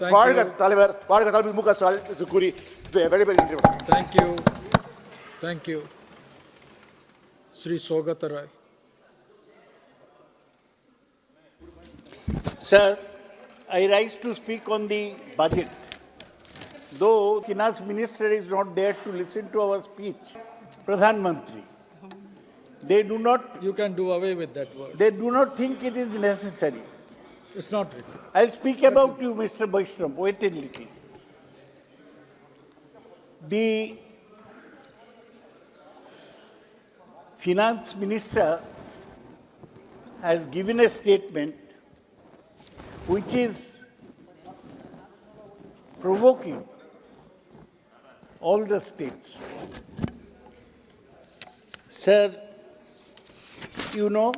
வாழ்க தலைவர், வாழ்க தலைவர் மு க ஸ்டாலின் கூறி விடைபெறுகின்றேன். Thank you. Thank you. Sri Sogata Rai. Sir, I rise to speak on the budget. Though Finance Minister is not there to listen to our speech, Pradhan Mantri, they do not. You can do away with that word. They do not think it is necessary. It's not written. I'll speak about you, Mr. Vaishnav. Wait a little. The Finance Minister has given a statement which is provoking all the states. Sir, you know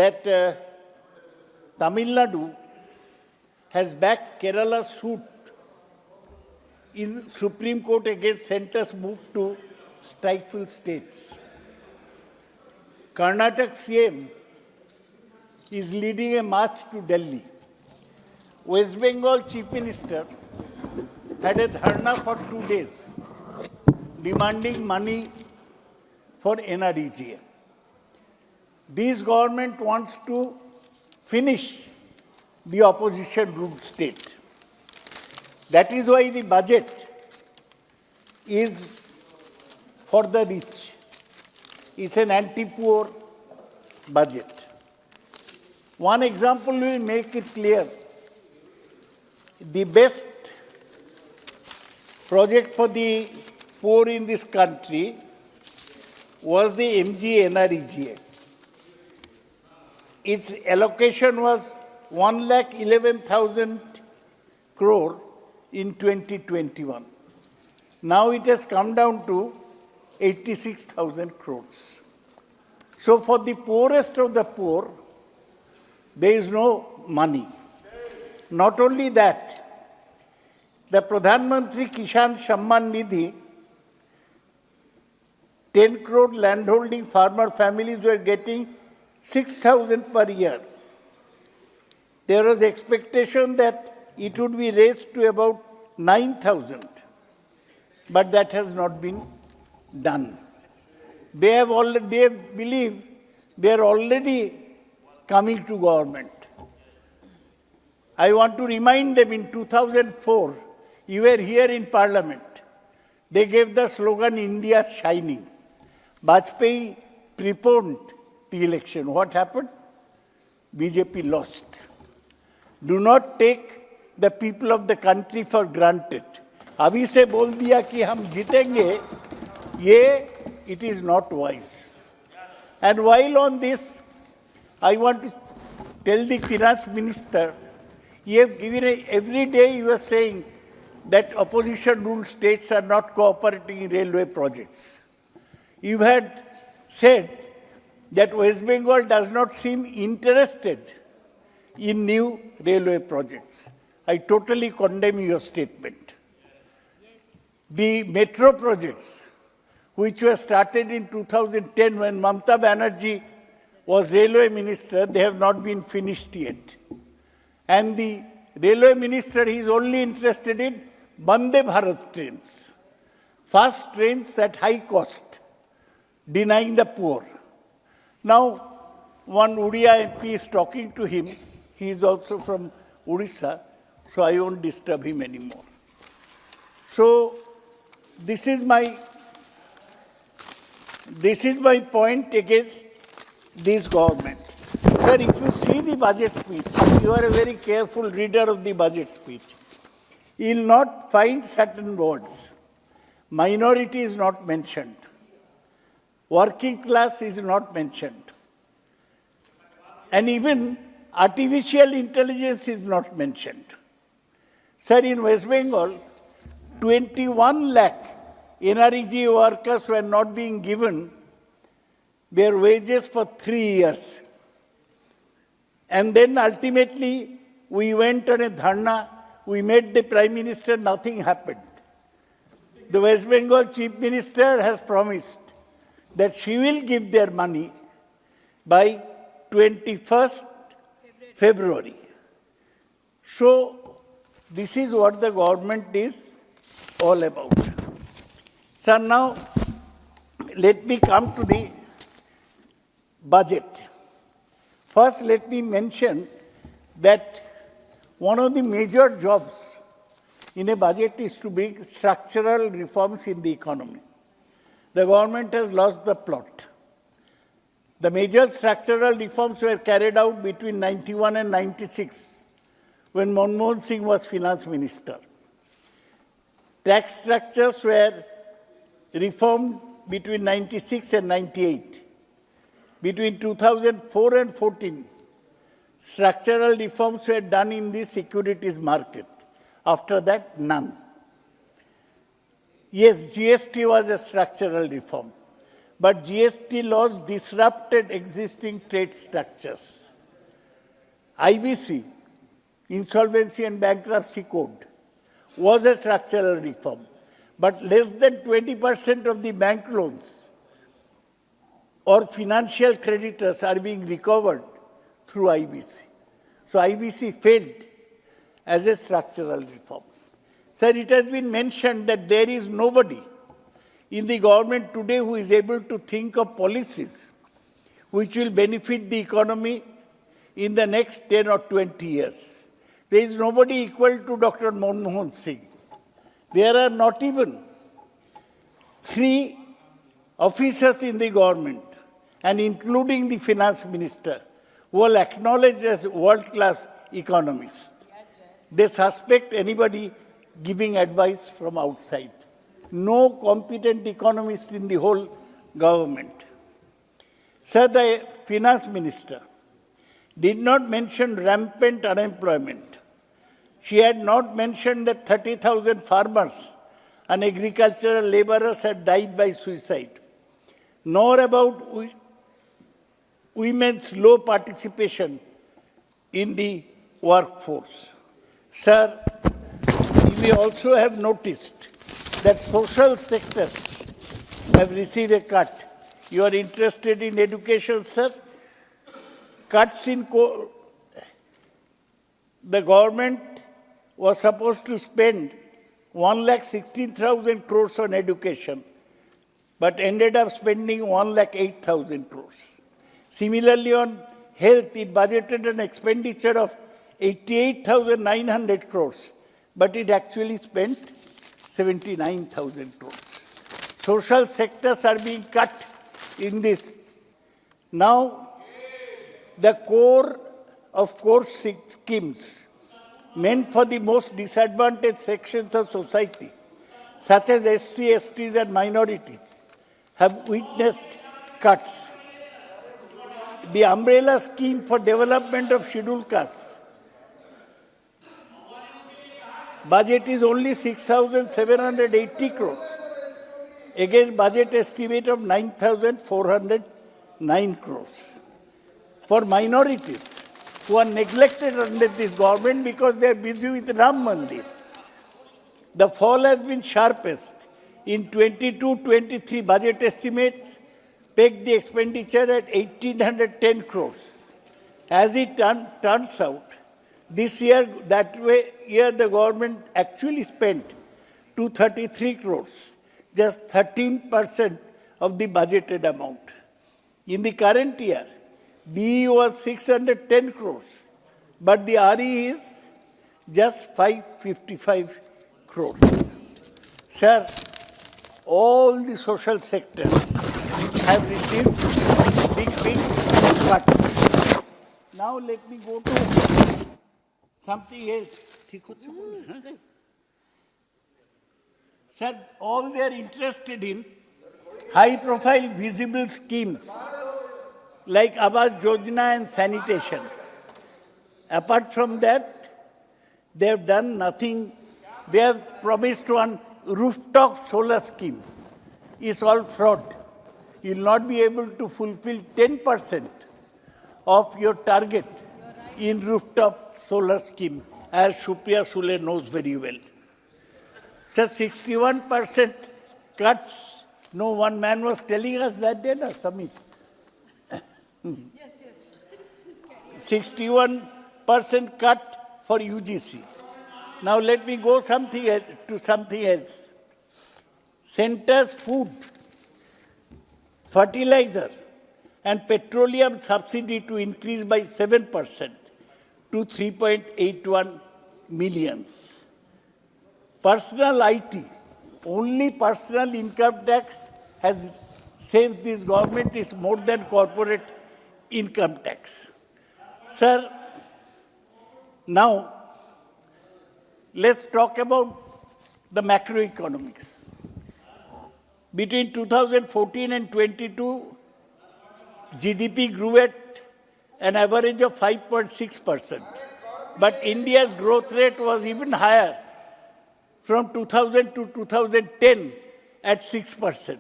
that Tamil Nadu has backed Kerala's suit in Supreme Court against centre's move to stifle states. Karnataka CM is leading a march to Delhi. West Bengal Chief Minister had a dharna for 2 days demanding money for NREGA. This government wants to finish the opposition-ruled state. That is why the budget is for the rich. It's an anti-poor budget. One example will make it clear. The best project for the poor in this country was the MGNREGA. Its allocation was 1,11,000 crore in 2021. Now it has come down to 86,000 crores. So for the poorest of the poor, there is no money. Not only that, the Pradhan Mantri Kisan Samman Nidhi, 10 crore landholding farmer families were getting 6,000 per year. There was expectation that it would be raised to about 9,000, but that has not been done. They believe they are already coming to government. I want to remind them in 2004, you were here in Parliament. They gave the slogan, India Shining. Vajpayee preponed the election. What happened? BJP lost. Do not take the people of the country for granted. अभी से बोल दिया कि हम जीतेंगे, ये it is not wise. And while on this, I want to tell the finance minister, you have given every day you are saying that opposition-ruled states are not cooperating in railway projects. You had said that West Bengal does not seem interested in new railway projects. I totally condemn your statement. The metro projects, which were started in 2010 when Mamata Banerjee was railway minister, they have not been finished yet. And the railway minister is only interested in Vande Bharat trains, fast trains at high cost, denying the poor. Now, one Udiya MP is talking to him. He is also from Odisha, so I won't disturb him anymore. So, this is my point against this government. Sir, if you see the budget speech, you are a very careful reader of the budget speech. You will not find certain words. Minority is not mentioned. Working class is not mentioned. And even artificial intelligence is not mentioned. Sir, in West Bengal, 21 lakh NREGA workers were not being given their wages for 3 years. And then ultimately, we went on a dharna, we met the Prime Minister, nothing happened. The West Bengal Chief Minister has promised that she will give their money by 21st February. So, this is what the government is all about. Sir, now let me come to the budget. First, let me mention that one of the major jobs in a budget is to bring structural reforms in the economy. The government has lost the plot. The major structural reforms were carried out between 91 and 96 when Manmohan Singh was finance minister. Tax structures were reformed between 96 and 98. Between 2004 and 14, structural reforms were done in the securities market. After that, none. Yes, GST was a structural reform, but GST laws disrupted existing trade structures. IBC, Insolvency and Bankruptcy Code, was a structural reform, but less than 20% of the bank loans or financial creditors are being recovered through IBC. So IBC failed as a structural reform. Sir, it has been mentioned that there is nobody in the government today who is able to think of policies which will benefit the economy in the next 10 or 20 years. There is nobody equal to Dr. Manmohan Singh. There are not even 3 officers in the government, and including the finance minister, who are acknowledged as world-class economists. They suspect anybody giving advice from outside. No competent economist in the whole government. Sir, the finance minister did not mention rampant unemployment. She had not mentioned that 30,000 farmers and agricultural laborers had died by suicide, nor about women's low participation in the workforce. Sir, you may also have noticed that social sectors have received a cut. You are interested in education, sir? Cuts in the government was supposed to spend 1,16,000 crores on education, but ended up spending 1,08,000 crores. Similarly, on health, it budgeted an expenditure of 88,900 crores, but it actually spent 79,000 crores. Social sectors are being cut in this. Now, the core of core schemes meant for the most disadvantaged sections of society, such as SC, STs and minorities, have witnessed cuts. The umbrella scheme for development of scheduled castes budget is only 6,780 crores against budget estimate of 9,409 crores. For minorities who are neglected under this government because they are busy with Ram Mandir, the fall has been sharpest. In 22-23 budget estimates pegged the expenditure at 1,810 crores. As it turns out, this year, the government actually spent 233 crores, just 13% of the budgeted amount. In the current year, BE was 610 crores, but the RE is just 555 crores. Sir, all the social sectors have received big cuts. Now let me go to something else. Sir, all they are interested in high-profile visible schemes like Awas Yojana and sanitation. Apart from that, they have done nothing. They have promised one rooftop solar scheme. It's all fraud. You will not be able to fulfill 10% of your target in rooftop solar scheme, as Supriya Sule knows very well. So 61% cuts. No, one man was telling us that day, na, Samir? Yes. 61% cut for UGC. Now let me go to something else. Centre's food, fertilizer, and petroleum subsidy to increase by 7% to 3.81 millions. Personal IT, only personal income tax has saved this government is more than corporate income tax. Sir, now let's talk about the macroeconomics. Between 2014 and 22, GDP grew at an average of 5.6%. But India's growth rate was even higher from 2000 to 2010 at 6%.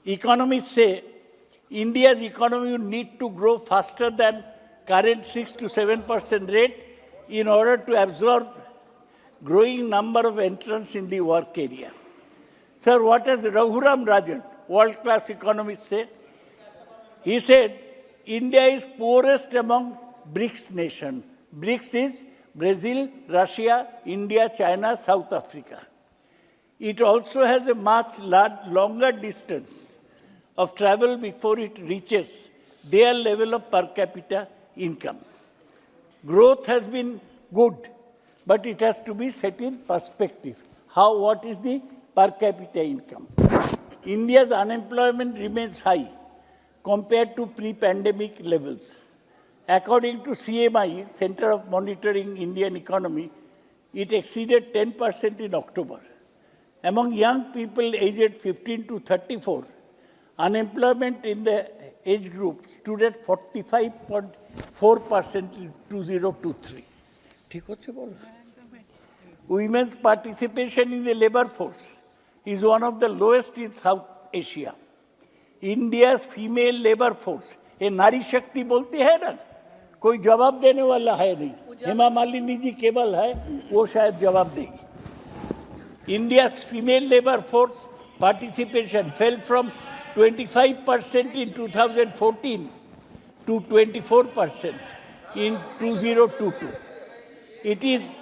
Economists say India's economy will need to grow faster than current 6 to 7% rate in order to absorb growing number of entrants in the work area. Sir, what does Raghuram Rajan, world-class economist, say? He said, India is poorest among BRICS nations. BRICS is Brazil, Russia, India, China, South Africa. It also has a much longer distance of travel before it reaches their level of per capita income. Growth has been good, but it has to be set in perspective. What is the per capita income? India's unemployment remains high compared to pre-pandemic levels. According to CMI, Center of Monitoring Indian Economy, it exceeded 10% in October. Among young people aged 15 to 34, unemployment in the age group stood at 45.4% in 2023. Women's participation in the labor force is one of the lowest in South Asia. India's female labor force, ये नारी शक्ति बोलती है ना, कोई जवाब देने वाला है नहीं. हेमा मालिनी जी केवल है, वो शायद जवाब देगी. India's female labor force participation fell from 25% in 2014 to 24% in 2022. It is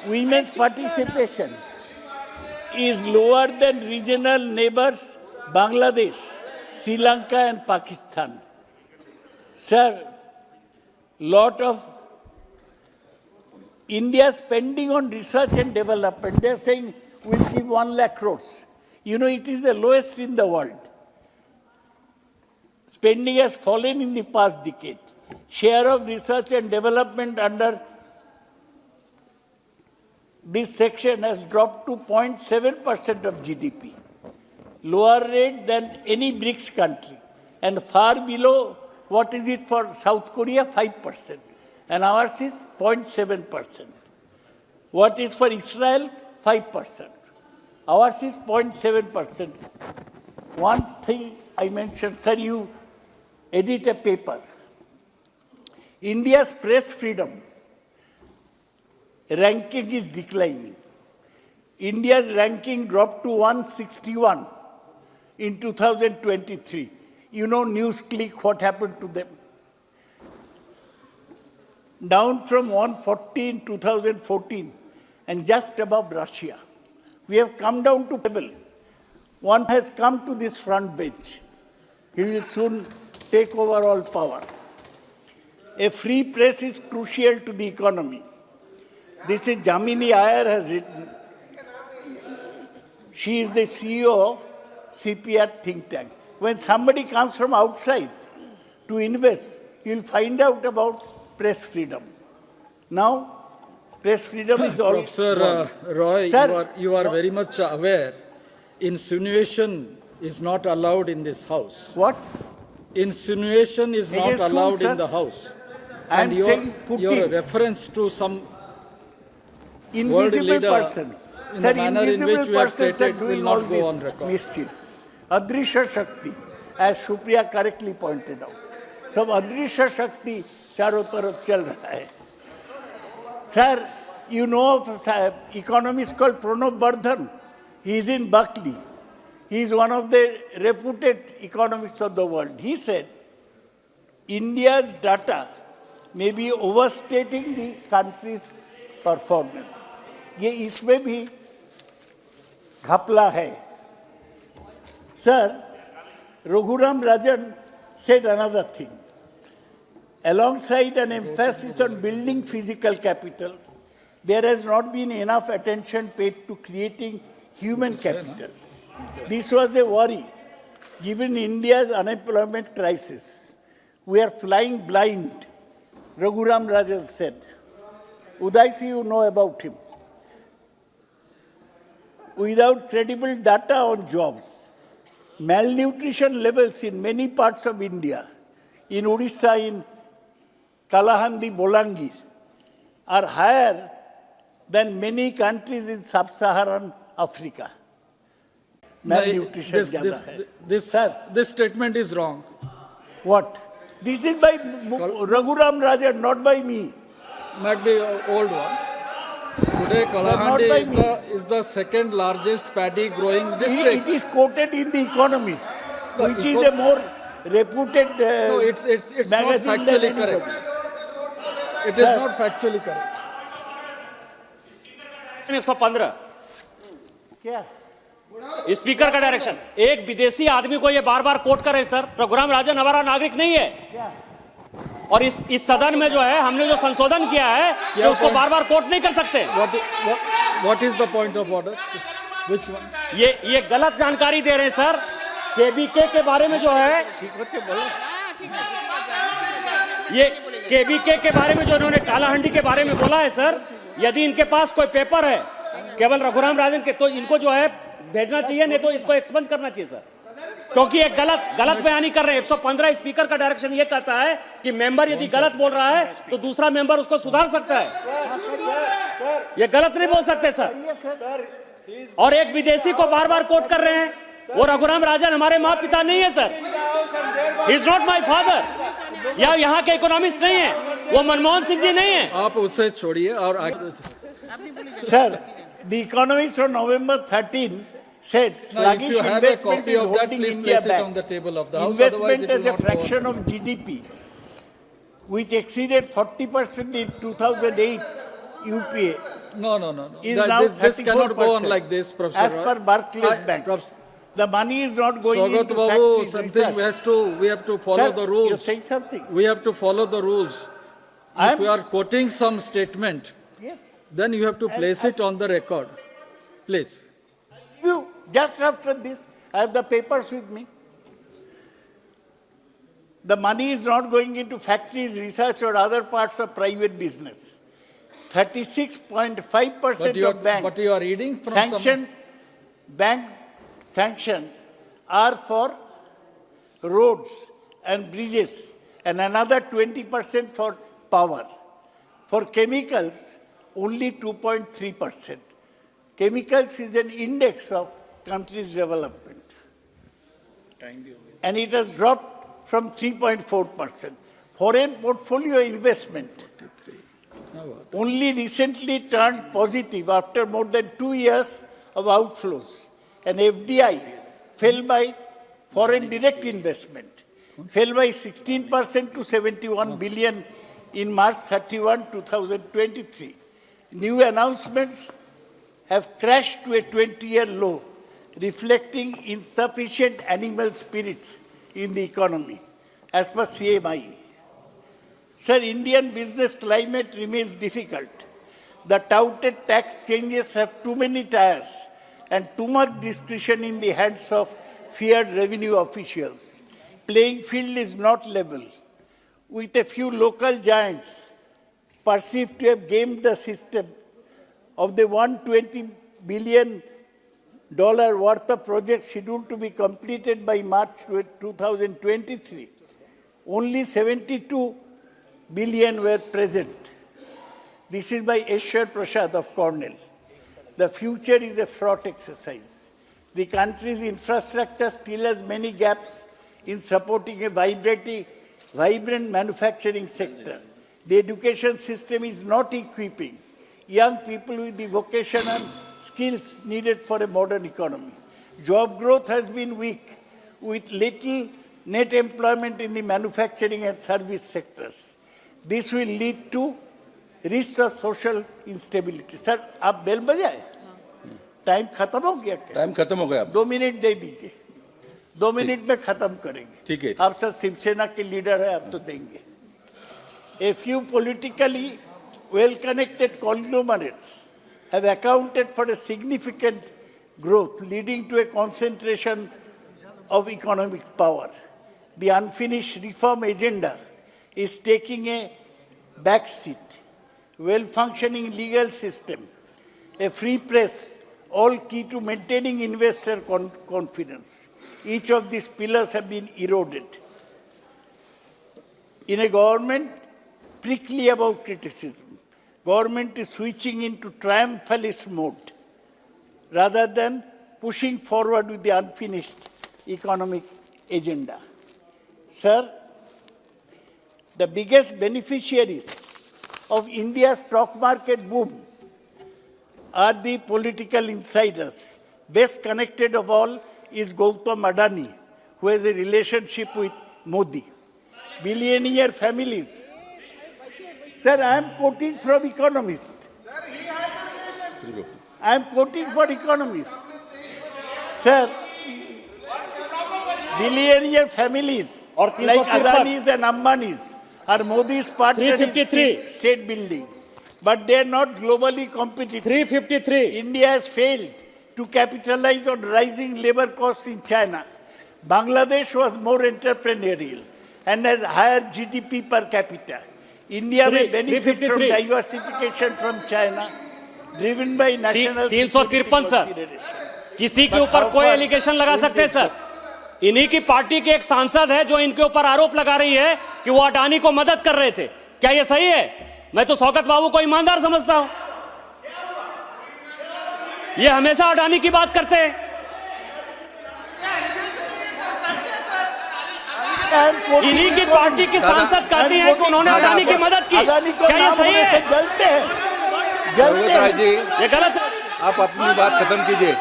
women's participation is lower than regional neighbors Bangladesh, Sri Lanka and Pakistan. Sir, lot of India spending on research and development, they're saying we'll give 1 lakh crores. You know, it is the lowest in the world. Spending has fallen in the past decade. Share of research and development under this section has dropped to 0.7% of GDP, lower rate than any BRICS country, and far below what is it for South Korea, 5%, and ours is 0.7%. What is for Israel, 5%. Ours is 0.7%. One thing I mentioned, sir, you edit a paper. India's press freedom ranking is declining. India's ranking dropped to 161 in 2023. You know, NewsClick, what happened to them? Down from 140 in 2014 and just above Russia. We have come down to level. One has come to this front bench. He will soon take over all power. A free press is crucial to the economy. This is Jamini Iyer has written. She is the CEO of CPR think tank. When somebody comes from outside to invest, you'll find out about press freedom. Now, press freedom is all. Professor Roy, Sir, you are very much aware. Insinuation is not allowed in this house. What? Insinuation is not Against whom, allowed sir? in the house. I am And saying your Putin, reference to some invisible world leader person. in Sir, the manner in invisible which you have persons are stated will doing not all go this on record. mischief. Adrisha Shakti, as Supriya correctly pointed out. सब अदृश्य शक्ति चारों तरफ चल रहा है. Sir, you know of an economist called Pranab Bardhan. He is in Berkeley. He is one of the reputed economists of the world. He said, India's data may be overstating the country's performance. ये इसमें भी घपला है. Sir, Raghuram Rajan said another thing. Alongside an emphasis on building physical capital, there has not been enough attention paid to creating human capital. This was a worry, given India's unemployment crisis. We are flying blind, Raghuram Rajan said. Udaisi, you know about him. Without credible data on jobs, malnutrition levels in many parts of India, in Odisha, in Kalahandi, Bolangir, are higher than many countries in sub-Saharan Africa. Malnutrition ज़्यादा है. This statement is wrong. What? This is by Raghuram Rajan, not by me. Might be an old one. Today, Kalahandi is the second largest paddy growing district. It is quoted in The Economist, which is a more reputed No, it's not magazine than factually anybody. correct. It is not factually correct. 115 क्या? Speaker का direction. एक विदेशी आदमी को ये बार बार coat करे sir. Raghuram Rajan हमारा नागरिक नहीं है. क्या? और इस सदन में जो है हमने जो संशोधन किया है कि उसको बार बार कोट नहीं कर सकते. What is the point of order? Which one? ये गलत जानकारी दे रहे हैं सर. केबीके के बारे में जो है ये केबीके के बारे में जो इन्होंने कालाहंडी के बारे में बोला है सर, यदि इनके पास कोई पेपर है केवल रघुराम राजन के, तो इनको जो है भेजना चाहिए, नहीं तो इसको एक्सपंज करना चाहिए सर, क्योंकि ये गलत बयानी कर रहे हैं. 115 स्पीकर का डायरेक्शन ये कहता है कि मेंबर यदि गलत बोल रहा है तो दूसरा मेंबर उसको सुधार सकता है. ये गलत नहीं बोल सकते सर. और एक विदेशी को बार बार कोट कर रहे हैं. वो रघुराम राजन हमारे माँ पिता नहीं है sir. He is not my father. या यहाँ के इकोनॉमिस्ट नहीं है, वो मनमोहन सिंह जी नहीं है. आप उसे छोड़िए और Sir, The Economist on November 13 said sluggish you have a investment copy is of that, holding please India place it back. on the table of the House, otherwise Investment it as will a not go fraction on. of GDP, which exceeded 40% in 2008 UPA, No. is now This cannot go on 34% like this, Professor. as per Barclays Bank. The money is not going Swagat into Babu, factories something research. we have to follow Sir, the you're rules. saying something. We have to follow the rules. I If am- you are quoting some statement, Yes. then you have to place it on the record. Please. You, just after this, I have the papers with me. The money is not going into factories, research, or other parts of private business. 36.5% of banks But you are reading from some... sanctioned are for roads and bridges, and another 20% for power. For chemicals, only 2.3%. Chemicals is an index of country's development. And it has dropped from 3.4%. Foreign portfolio investment only recently turned positive after more than 2 years of outflows. And FDI fell by foreign direct investment, fell by 16% to 71 billion in March 31, 2023. New announcements have crashed to a 20-year low, reflecting insufficient animal spirits in the economy, as per CMI. Sir, Indian business climate remains difficult. The touted tax changes have too many tires and too much discretion in the hands of feared revenue officials. Playing field is not level, with a few local giants perceived to have gamed the system. Of the $120 billion worth of projects scheduled to be completed by March 2023, only 72 billion were present. This is by Eshwar Prasad of Cornell. The future is a fraught exercise. The country's infrastructure still has many gaps in supporting a vibrant manufacturing sector. The education system is not equipping young people with the vocational skills needed for a modern economy. Job growth has been weak, with little net employment in the manufacturing and service sectors. this will lead to risks of social instability. Sir, आप bell बजाए? Time खत्म हो गया क्या? Time खत्म हो गया। 2 minute दे दीजिए, 2 मिनट में खत्म करेंगे। ठीक है। आप सब शिवसेना के लीडर है, आप तो देंगे। A few politically well-connected conglomerates have accounted for a significant growth, leading to a concentration of economic power. The unfinished reform agenda is taking a backseat. Well-functioning legal system, a free press, all key to maintaining investor confidence. Each of these pillars have been eroded. In a government prickly about criticism, government is switching into triumphalist mode rather than pushing forward with the unfinished economic agenda. Sir, the biggest beneficiaries of India's stock market boom are the political insiders. Best connected of all is Gautam Adani, who has a relationship with Modi. Billionaire families. Sir, I am quoting from Economist. I am quoting for Economist. Sir, billionaire families और like 353 Adanis and Ambanis are Modi's partner in 353. state building. But they are not globally competitive. 353. India has failed to capitalize on rising labor costs in China. Bangladesh was more entrepreneurial and has higher GDP per capita. India may benefit from 353. diversification from China, driven by national 353 sir. consideration. किसी के But ऊपर how कोई far allegation लगा will सकते हैं this sir? इन्हीं की party के एक सांसद है जो इनके ऊपर आरोप लगा रही है कि वो अडानी को मदद कर रहे थे। क्या ये सही है? मैं तो शौकत बाबू को ईमानदार समझता हूं। ये हमेशा अडानी की बात करते हैं। इन्हीं की पार्टी के सांसद कहते हैं कि उन्होंने अडानी की मदद की। अदानी को क्या ये नाम सही होने से है? जलते हैं, जलते सौगत राय हैं। जी, ये गलत है। आप अपनी बात खत्म कीजिए।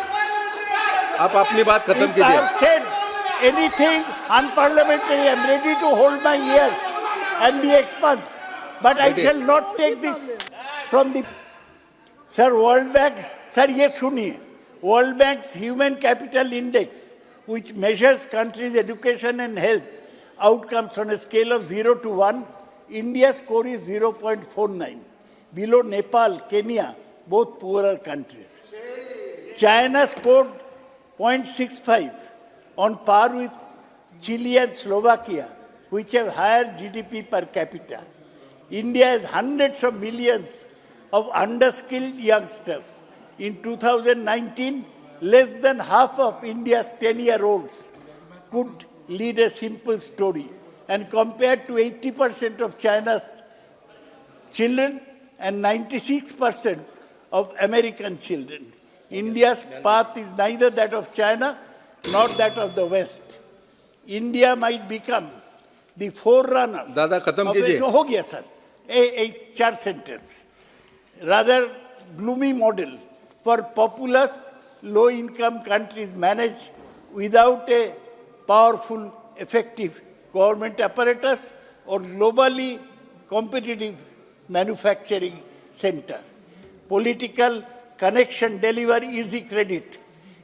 आप अपनी बात खत्म If I कीजिए। have said anything unparliamentary, I am ready to hold my ears and be expunged. But I Ready. shall not take this from the... Sir, World Bank, sir, ये सुनिए. World Bank's Human Capital Index, which measures countries' education and health outcomes on a scale of 0 to 1, India's score is 0.49. Below Nepal, Kenya, both poorer countries. China scored 0.65, on par with Chile and Slovakia, which have higher GDP per capita. India has hundreds of millions of underskilled youngsters. In 2019, less than half of India's 10-year-olds could lead a simple story. And compared to 80% of China's children and 96% of American children, India's path is neither that of China nor that of the West. India might become the forerunner दादा खत्म of कीजिए। हो गया sir, एक 4 sentence. Rather gloomy model for populous, low-income countries managed without a powerful, effective government apparatus or globally competitive manufacturing center. Political connection deliver easy credit.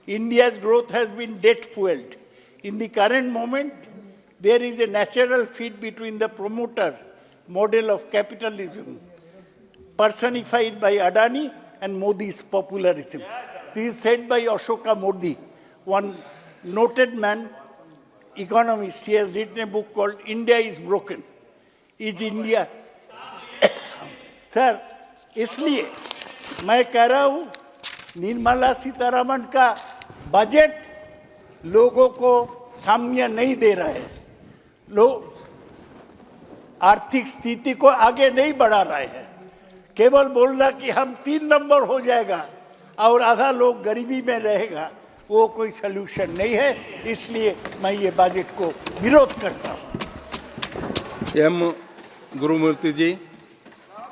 India's growth has been debt-fueled. In the current moment, there is a natural fit between the promoter model of capitalism personified by Adani and Modi's popularism. This is said by Ashoka Modi, one noted man, economist. He has written a book called India is Broken. Is India? Sir, इसलिए मैं कह रहा हूँ निर्मला सीतारमण का budget लोगों को साम्य नहीं दे रहा है, लोग आर्थिक स्थिति को आगे नहीं बढ़ा रहे हैं, केवल बोल रहा कि हम 3 नंबर हो जाएगा और आधा लोग गरीबी में रहेगा, वो कोई सलूशन नहीं है। इसलिए मैं ये बजट को विरोध करता हूँ। एम गुरुमूर्ति जी।